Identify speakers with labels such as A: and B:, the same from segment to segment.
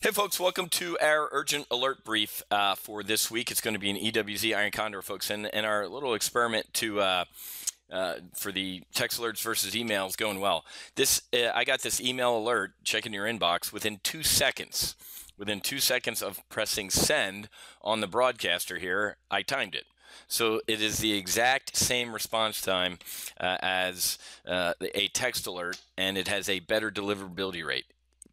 A: Hey folks, welcome to our urgent alert brief for this week. It's going to be an EWZ Iron Condor, folks, and our little experiment for the text alerts versus emails going well. I got this email alert. Check in your inbox within 2 seconds. Within 2 seconds of pressing send on the broadcaster here, I timed it. So it is the exact same response time as a text alert, and it has a better deliverability rate.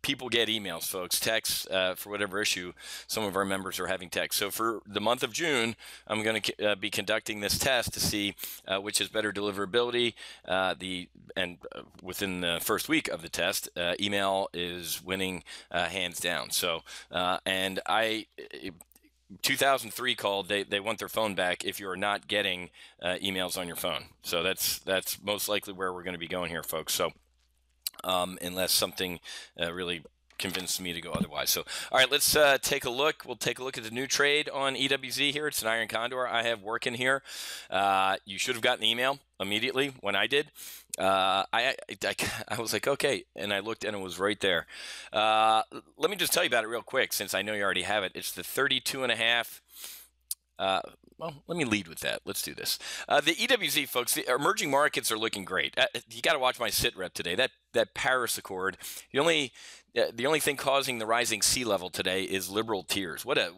A: People get emails, folks, texts for whatever issue. Some of our members are having texts. So for the month of June, I'm going to be conducting this test to see which is better deliverability. Within the first week of the test, email is winning hands down. So 2003 called. They want their phone back if you're not getting emails on your phone. So that's most likely where we're going to be going here, folks. So. Unless something really convinced me to go otherwise. So, all right, let's take a look. We'll take a look at the new trade on EWZ here. It's an Iron Condor I have working here. You should have gotten the email immediately when I did. I was like, okay, and I looked and it was right there. Let me just tell you about it real quick since I know you already have it. It's the 32.5. Well, let me lead with that. Let's do this. The EWZ, folks, the emerging markets are looking great. You got to watch my sit rep today. That Paris Accord. The only thing causing the rising sea level today is liberal tears. What a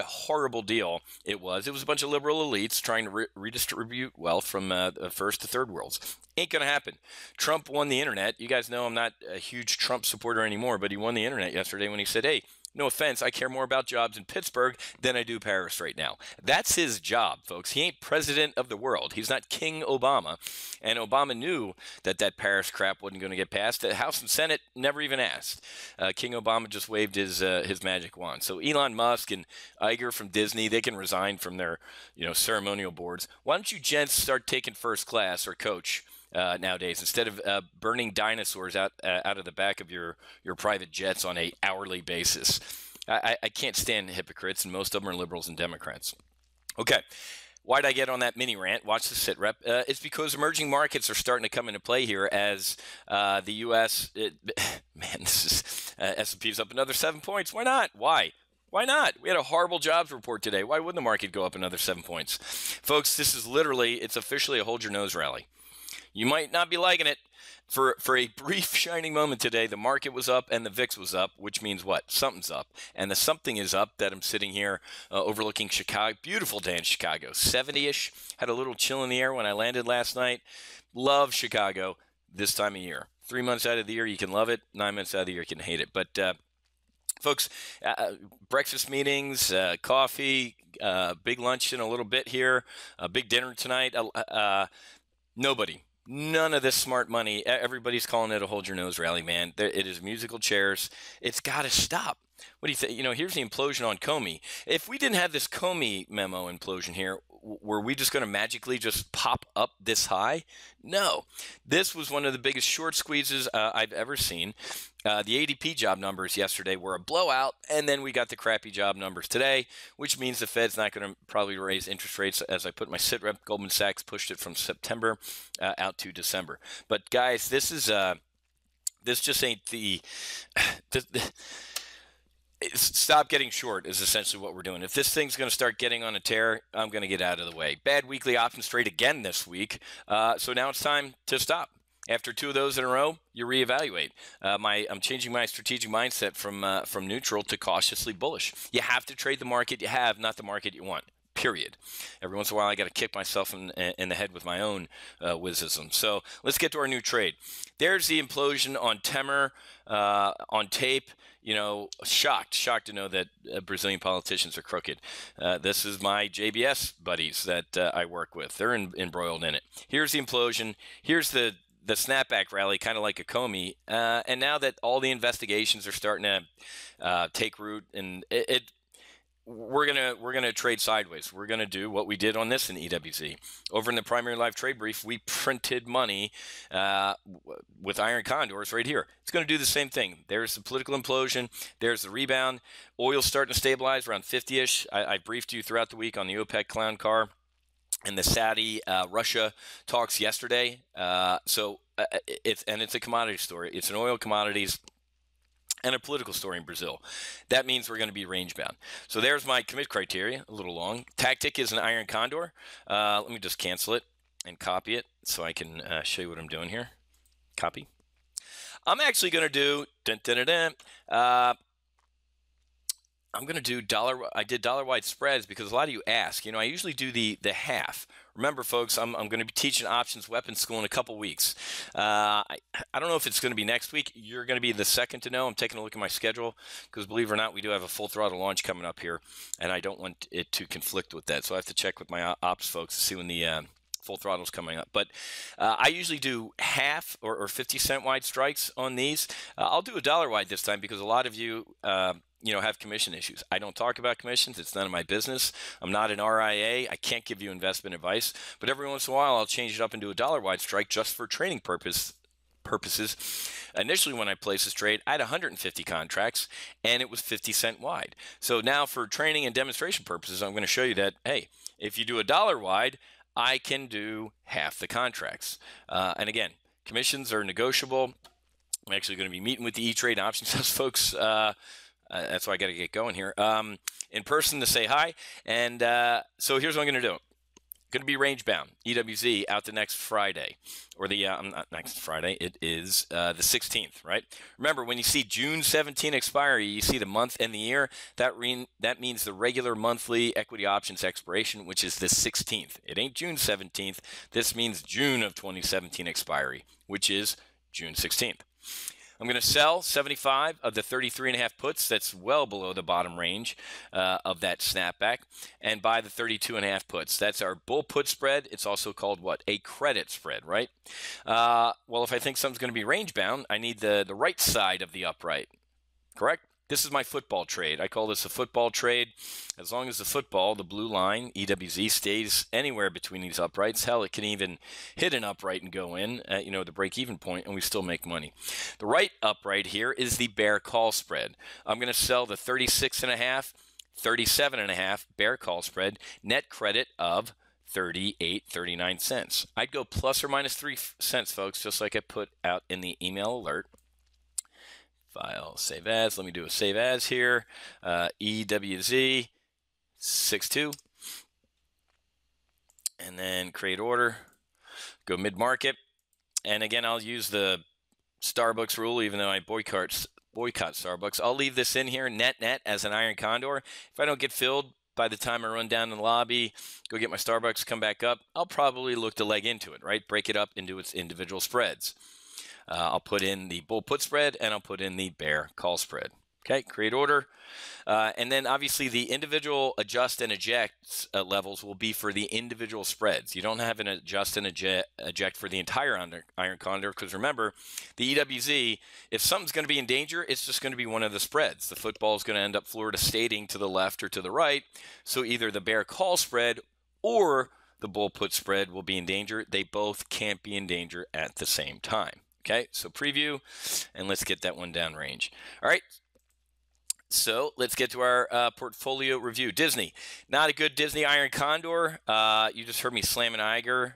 A: horrible deal it was. It was a bunch of liberal elites trying to redistribute wealth from first to third worlds. Ain't gonna happen. Trump won the internet. You guys know I'm not a huge Trump supporter anymore, but he won the internet yesterday when he said, "Hey, no offense, I care more about jobs in Pittsburgh than I do Paris right now." That's his job, folks. He ain't president of the world. He's not King Obama. And Obama knew that Paris crap wasn't going to get passed. The House and Senate never even asked. King Obama just waved his magic wand. So Elon Musk and Iger from Disney, they can resign from their ceremonial boards. Why don't you gents start taking first class or coach? Nowadays, instead of burning dinosaurs out of the back of your private jets on a hourly basis. I can't stand hypocrites, and most of them are liberals and Democrats. Okay, why'd I get on that mini rant? Watch the sit rep. It's because emerging markets are starting to come into play here as the U.S. This is S&P's up another 7 points. Why not? Why? Why not? We had a horrible jobs report today. Why wouldn't the market go up another 7 points? Folks, it's officially a hold your nose rally. You might not be liking it. For a brief shining moment today, the market was up and the VIX was up, which means what? Something's up. And the something is up that I'm sitting here overlooking Chicago. Beautiful day in Chicago. 70-ish. Had a little chill in the air when I landed last night. Love Chicago this time of year. 3 months out of the year, you can love it. 9 months out of the year, you can hate it. But, folks, breakfast meetings, coffee, big lunch in a little bit here, a big dinner tonight. None of this smart money. Everybody's calling it a hold your nose rally, man. It is musical chairs. It's got to stop. What do you think? Here's the implosion on Comey. If we didn't have this Comey memo implosion here, were we just going to magically just pop up this high? No. This was one of the biggest short squeezes I've ever seen. The ADP job numbers yesterday were a blowout, and then we got the crappy job numbers today, which means the Fed's not going to probably raise interest rates. As I put my sit rep, Goldman Sachs pushed it from September out to December. But guys, this just ain't stop getting short is essentially what we're doing. If this thing's going to start getting on a tear, I'm going to get out of the way. Bad weekly options trade again this week. So now it's time to stop. After two of those in a row, you reevaluate. I'm changing my strategic mindset from neutral to cautiously bullish. You have to trade the market you have, not the market you want. Period. Every once in a while, I got to kick myself in the head with my own wizism. So let's get to our new trade. There's the implosion on Temer on tape. Shocked to know that Brazilian politicians are crooked. This is my JBS buddies that I work with. They're embroiled in it. Here's the implosion. Here's the snapback rally, kind of like a Comey. And now that all the investigations are starting to take root, and we're gonna trade sideways. We're gonna do what we did on this in EWZ. Over in the primary live trade brief, we printed money with Iron Condors right here. It's gonna do the same thing. There's the political implosion. There's the rebound. Oil's starting to stabilize around 50-ish. I briefed you throughout the week on the OPEC clown car and the Saudi Russia talks yesterday. It's a commodity story. It's an oil commodities. and a political story in Brazil. That means we're going to be range bound. So there's my commit criteria, a little long. Tactic is an iron condor. Let me just cancel it and copy it so I can show you what I'm doing here. Copy. I'm actually going to do, I'm going to do I did dollar wide spreads because a lot of you ask. I usually do the half. Remember, folks, I'm going to be teaching options weapons school in a couple weeks. I don't know if it's going to be next week. You're going to be the second to know. I'm taking a look at my schedule because, believe it or not, we do have a full throttle launch coming up here, and I don't want it to conflict with that. So I have to check with my ops folks to see when the full throttle's coming up. But I usually do half or 50-cent wide strikes on these. I'll do a dollar wide this time because a lot of you have commission issues. I don't talk about commissions. It's none of my business. I'm not an RIA. I can't give you investment advice. But every once in a while, I'll change it up and do a dollar wide strike just for training purposes. Initially, when I placed this trade, I had 150 contracts, and it was 50-cent wide. So now for training and demonstration purposes, I'm going to show you that, hey, if you do a dollar wide, I can do half the contracts. And again, commissions are negotiable. I'm actually going to be meeting with the E-Trade Options House folks. That's why I got to get going here in person to say hi. And so here's what I'm going to do. Going to be range bound, EWZ, out the next Friday, or not next Friday. It is the 16th, right? Remember, when you see June 17 expiry, you see the month and the year. That means the regular monthly equity options expiration, which is the 16th. It ain't June 17th. This means June of 2017 expiry, which is June 16th. I'm going to sell 75 of the 33.5 puts. That's well below the bottom range of that snapback, and buy the 32.5 puts. That's our bull put spread. It's also called what? A credit spread, right? Well, if I think something's going to be range bound, I need the right side of the upright, correct? This is my football trade. I call this a football trade. As long as the football, the blue line, EWZ, stays anywhere between these uprights, hell, it can even hit an upright and go in at, the break-even point, and we still make money. The right upright here is the bear call spread. I'm going to sell the 36.5, 37.5 bear call spread, net credit of 38.39 cents. I'd go plus or minus 3 cents, folks, just like I put out in the email alert. File, save as. Let me do a save as here. EWZ 62. And then create order. Go mid-market. And again, I'll use the Starbucks rule, even though I boycott Starbucks. I'll leave this in here, net as an iron condor. If I don't get filled by the time I run down in the lobby, go get my Starbucks, come back up, I'll probably look to leg into it, right? Break it up into its individual spreads. I'll put in the bull put spread, and I'll put in the bear call spread. Okay, create order. And then obviously the individual adjust and eject levels will be for the individual spreads. You don't have an adjust and eject for the entire iron condor because remember, the EWZ, if something's going to be in danger, it's just going to be one of the spreads. The football is going to end up Florida stating to the left or to the right. So either the bear call spread or the bull put spread will be in danger. They both can't be in danger at the same time. Okay, so preview, and let's get that one down range. All right, so let's get to our portfolio review. Disney, not a good Disney iron condor. You just heard me slamming Iger.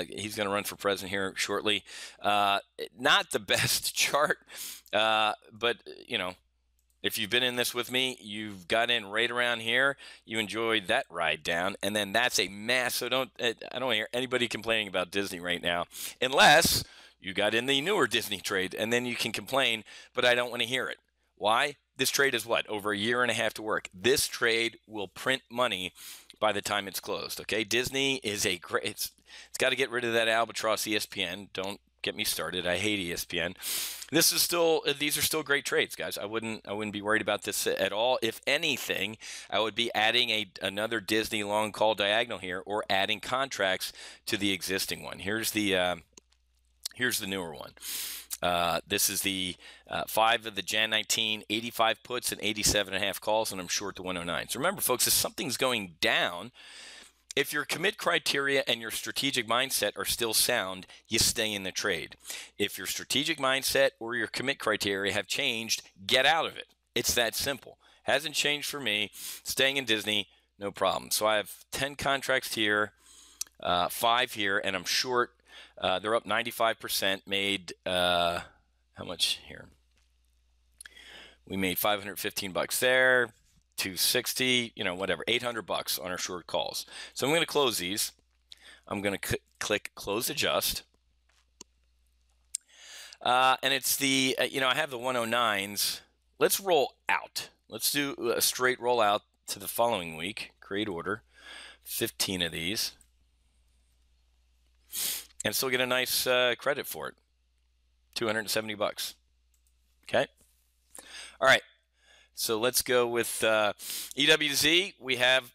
A: He's going to run for president here shortly. Not the best chart, but, if you've been in this with me, you've got in right around here. You enjoyed that ride down, and then that's a mess. So I don't hear anybody complaining about Disney right now, unless you got in the newer Disney trade, and then you can complain, but I don't want to hear it. Why? This trade is what? Over a year and a half to work. This trade will print money by the time it's closed, okay? Disney is a great, it's got to get rid of that albatross ESPN. Don't get me started. I hate ESPN. These are still great trades, guys. I wouldn't be worried about this at all. If anything, I would be adding another Disney long call diagonal here, or adding contracts to the existing one. Here's the newer one. This is the 5 of the Jan 19, 85 puts and 87.5 calls, and I'm short the 109. So remember, folks, if something's going down, if your commit criteria and your strategic mindset are still sound, you stay in the trade. If your strategic mindset or your commit criteria have changed, get out of it. It's that simple. Hasn't changed for me. Staying in Disney, no problem. So I have 10 contracts here, 5 here, and I'm short. They're up 95%, made how much here? We made 515 bucks there, 260, whatever, 800 bucks on our short calls. So I'm going to close these. I'm going to click close adjust. And it's the, I have the 109s. Let's roll out. Let's do a straight roll out to the following week. Create order. 15 of these. And still get a nice credit for it. 270 bucks. Okay. All right. So let's go with EWZ. We have,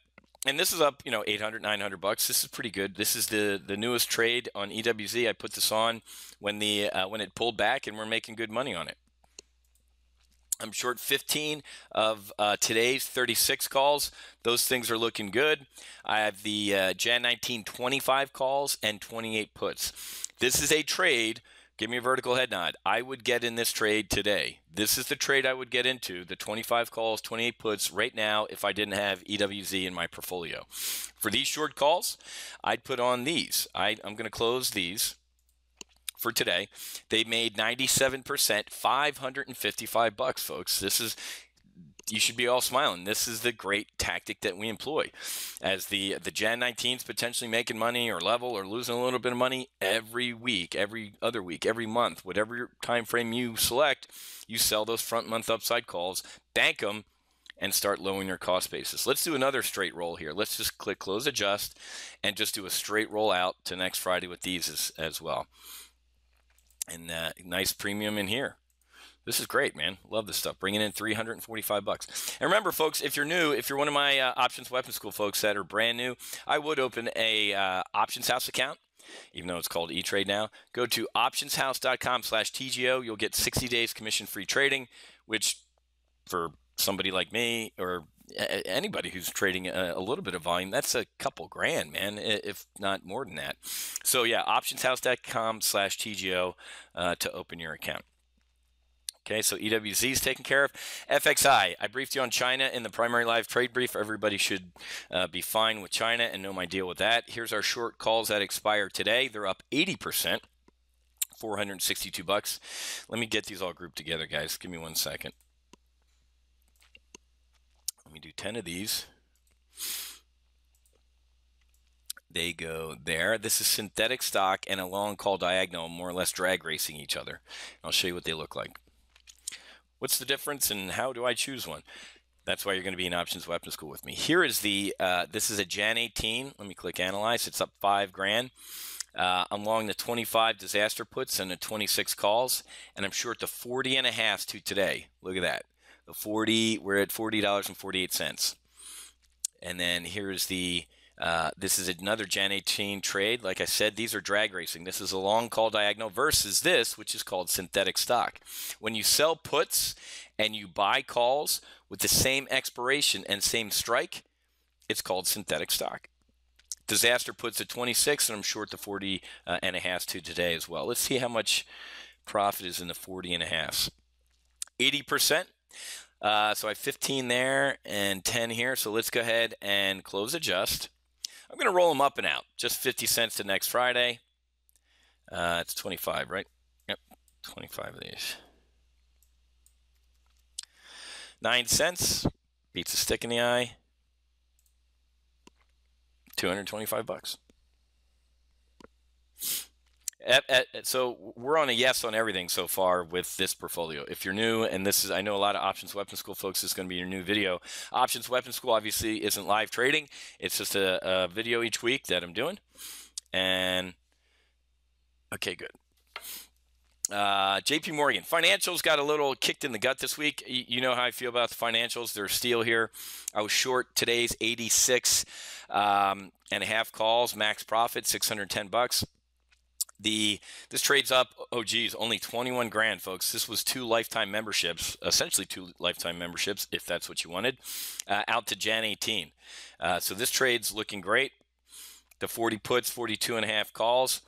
A: and this is up, 800, 900 bucks. This is pretty good. This is the newest trade on EWZ. I put this on when it pulled back, and we're making good money on it. I'm short 15 of today's 36 calls. Those things are looking good. I have the Jan 19 25 calls and 28 puts. This is a trade. Give me a vertical head nod. I would get in this trade today. This is the trade I would get into, the 25 calls, 28 puts right now if I didn't have EWZ in my portfolio. For these short calls, I'd put on these. I'm going to close these for today. They made 97%, 555 bucks, folks. You should be all smiling. This is the great tactic that we employ. As the Jan 19's potentially making money or level or losing a little bit of money every week, every other week, every month, whatever time frame you select, you sell those front month upside calls, bank them, and start lowering your cost basis. Let's do another straight roll here. Let's just click close adjust and just do a straight roll out to next Friday with these as well. And nice premium in here. This is great, man. Love this stuff. Bringing in 345 bucks. And remember, folks, if you're new, if you're one of my Options Weapons School folks that are brand new, I would open a Options House account, even though it's called E-Trade now. Go to optionshouse.com/TGO. You'll get 60 days commission-free trading, which for somebody like me or anybody who's trading a little bit of volume, that's a couple grand, man, if not more than that. So, yeah, optionshouse.com/TGO to open your account. Okay, so EWZ is taken care of. FXI, I briefed you on China in the primary live trade brief. Everybody should be fine with China and know my deal with that. Here's our short calls that expire today. They're up 80%, 462 bucks. Let me get these all grouped together, guys. Give me 1 second. Let me do 10 of these. They go there. This is synthetic stock and a long call diagonal, more or less drag racing each other. I'll show you what they look like. What's the difference and how do I choose one? That's why you're going to be in Options Weapons School with me. Here is the, this is a Jan 18. Let me click Analyze. It's up 5 grand. I'm long the 25 disaster puts and the 26 calls, and I'm short the 40.5 to today. Look at that. The 40, we're at $40.48. And then here's the, this is another Jan 18 trade. Like I said, these are drag racing. This is a long call diagonal versus this, which is called synthetic stock. When you sell puts and you buy calls with the same expiration and same strike, it's called synthetic stock. Disaster puts at 26, and I'm short the 40.5 to today as well. Let's see how much profit is in the 40.5. 80%. So I have 15 there and 10 here. So let's go ahead and close adjust. I'm going to roll them up and out. Just 50 cents to next Friday. It's 25, right? Yep, 25 of these. 9 cents. Beats a stick in the eye. 225 bucks. So we're on a yes on everything so far with this portfolio. If you're new, and this is, I know a lot of Options Weapons School folks, this is going to be your new video. Options Weapons School obviously isn't live trading. It's just a video each week that I'm doing. And okay, good. JP Morgan financials got a little kicked in the gut this week. You know how I feel about the financials. They're steal here. I was short today's 86 and a half calls, max profit 610 bucks. This trade's up, oh geez, only 21 grand, folks. This was 2 lifetime memberships, essentially 2 lifetime memberships, if that's what you wanted, out to Jan 18. So this trade's looking great. The 40 puts, 42.5 calls.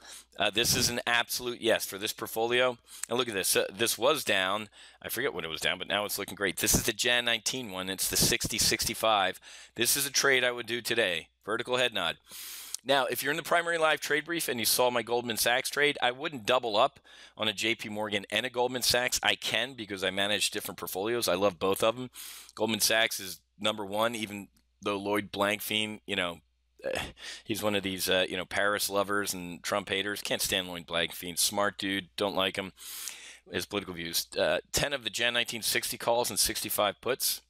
A: This is an absolute yes for this portfolio. And look at this. This was down. I forget when it was down, but now it's looking great. This is the Jan 19 one. It's the 60-65. This is a trade I would do today. Vertical head nod. Now, if you're in the primary live trade brief and you saw my Goldman Sachs trade, I wouldn't double up on a JP Morgan and a Goldman Sachs. I can because I manage different portfolios. I love both of them. Goldman Sachs is number one, even though Lloyd Blankfein, he's one of these, Paris lovers and Trump haters. Can't stand Lloyd Blankfein. Smart dude. Don't like him. His political views. 10 of the Jan 1960 calls and 65 puts.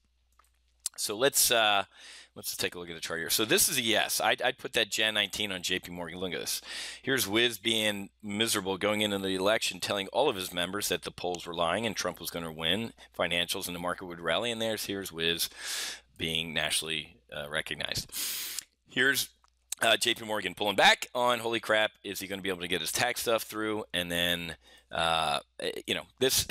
A: So let's take a look at the chart here. So this is a yes. I'd put that Jan 19 on JP Morgan. Look at this. Here's Wiz being miserable going into the election, telling all of his members that the polls were lying and Trump was going to win financials and the market would rally. And here's Wiz being nationally recognized. Here's JP Morgan pulling back on, holy crap, is he going to be able to get his tax stuff through? And then, this,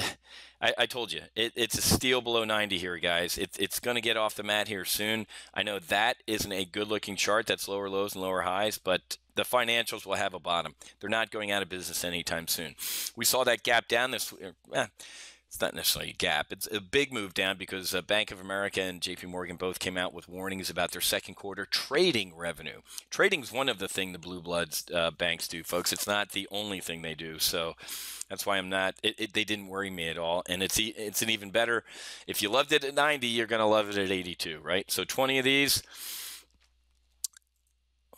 A: I told you, it's a steal below 90 here, guys. It's going to get off the mat here soon. I know that isn't a good-looking chart. That's lower lows and lower highs, but the financials will have a bottom. They're not going out of business anytime soon. We saw that gap down this it's not necessarily a gap. It's a big move down because Bank of America and JP Morgan both came out with warnings about their second quarter trading revenue. Trading is one of the things the blue bloods banks do, folks. It's not the only thing they do. So that's why I'm not. They didn't worry me at all. And it's an even better. If you loved it at 90, you're going to love it at 82, right? So 20 of these.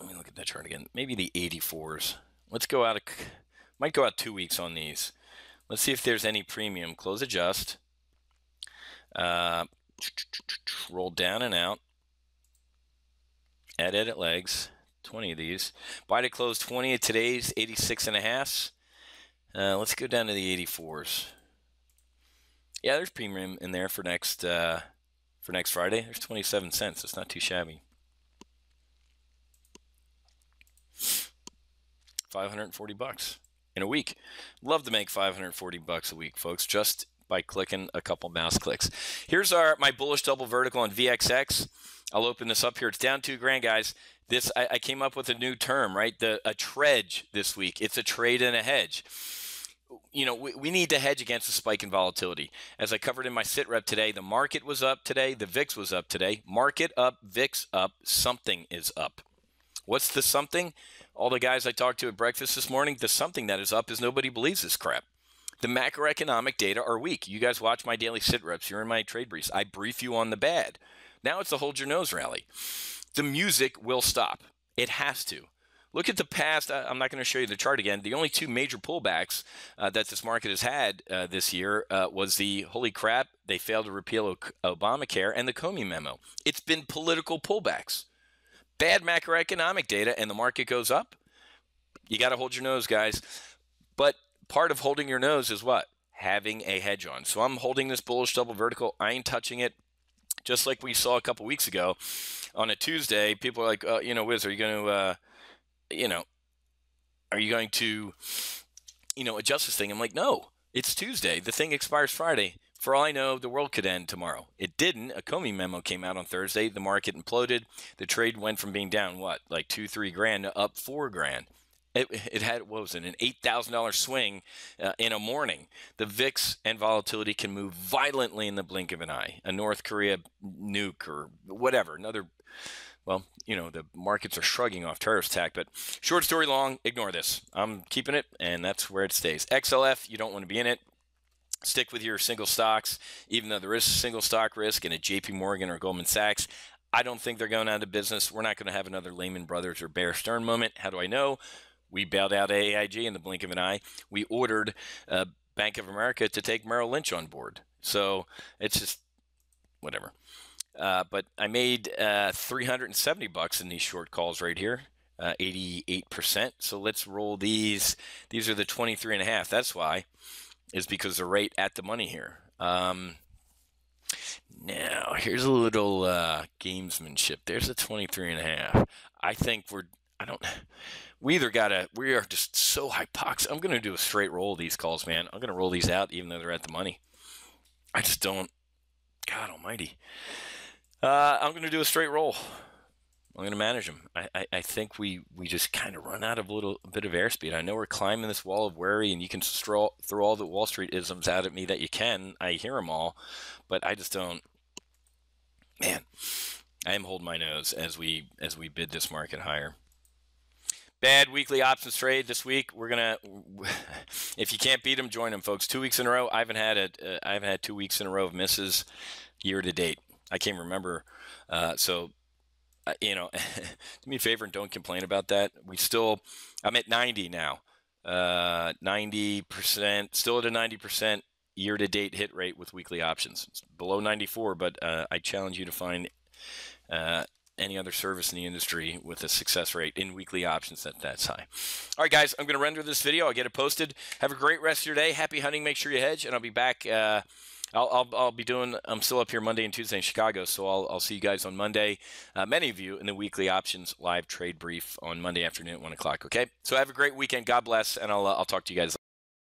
A: Let me look at that chart again. Maybe the 84s. Let's go out. Might go out 2 weeks on these. Let's see if there's any premium. Close adjust. Roll down and out. Add edit legs. 20 of these. Buy to close 20 of today's 86.5. Let's go down to the 84s. Yeah, there's premium in there for next Friday. There's 27 cents. It's not too shabby. 540 bucks. In a week. Love to make 540 bucks a week, folks, just by clicking a couple mouse clicks. Here's my bullish double vertical on VXX. I'll open this up here. It's down $2,000, guys. This I came up with a new term, right? A trudge this week. It's a trade and a hedge. We need to hedge against a spike in volatility. As I covered in my sit rep today, the market was up today. The VIX was up today. Market up, VIX up. Something is up. What's the something? All the guys I talked to at breakfast this morning, the something that is up is nobody believes this crap. The macroeconomic data are weak. You guys watch my daily sit reps. You're in my trade briefs. I brief you on the bad. Now it's a hold your nose rally. The music will stop. It has to. Look at the past. I'm not going to show you the chart again. The only two major pullbacks that this market has had this year was the holy crap, they failed to repeal Obamacare and the Comey memo. It's been political pullbacks. Bad macroeconomic data and the market goes up. You got to hold your nose, guys. But part of holding your nose is what? Having a hedge on. So I'm holding this bullish double vertical. I ain't touching it. Just like we saw a couple weeks ago on a Tuesday, people are like, Wiz, are you going to adjust this thing? I'm like, no, it's Tuesday. The thing expires Friday. For all I know, the world could end tomorrow. It didn't. A Comey memo came out on Thursday. The market imploded. The trade went from being down, like $2-3 to up $4. It had, what was it, an $8,000 swing in a morning. The VIX and volatility can move violently in the blink of an eye. A North Korea nuke or whatever. The markets are shrugging off terrorist attack. But short story long, ignore this. I'm keeping it, and that's where it stays. XLF, you don't want to be in it. Stick with your single stocks, even though there is single stock risk in a JP Morgan or Goldman Sachs. I don't think they're going out of business. We're not going to have another Lehman Brothers or Bear Stearns moment. How do I know? We bailed out AIG in the blink of an eye. We ordered Bank of America to take Merrill Lynch on board. So it's just whatever. But I made $370 in these short calls right here, 88%. So let's roll these. These are the 23.5. That's why. Is because they're right at the money here. Now, here's a little gamesmanship. There's a 23.5. I think we are just so hypoxic. I'm going to do a straight roll of these calls, man. I'm going to roll these out even though they're at the money. I just don't, God almighty. I'm going to do a straight roll. I'm going to manage them. I think we just kind of run out of a little bit of airspeed. I know we're climbing this wall of worry, and you can throw all the Wall Street isms at me that you can. I hear them all, but I just don't. Man, I am holding my nose as we bid this market higher. Bad weekly options trade this week. We're gonna, if you can't beat them, join them, folks. 2 weeks in a row. I haven't had 2 weeks in a row of misses year to date. I can't remember. Do me a favor and don't complain about that. I'm at 90 now. 90%, still at a 90% year-to-date hit rate with weekly options. It's below 94, but I challenge you to find any other service in the industry with a success rate in weekly options that's high. All right, guys, I'm going to render this video. I'll get it posted. Have a great rest of your day. Happy hunting. Make sure you hedge, and I'll be back. I'm still up here Monday and Tuesday in Chicago, so I'll see you guys on Monday. Many of you in the weekly options live trade brief on Monday afternoon at 1 o'clock. Okay, so have a great weekend. God bless, and I'll talk to you guys.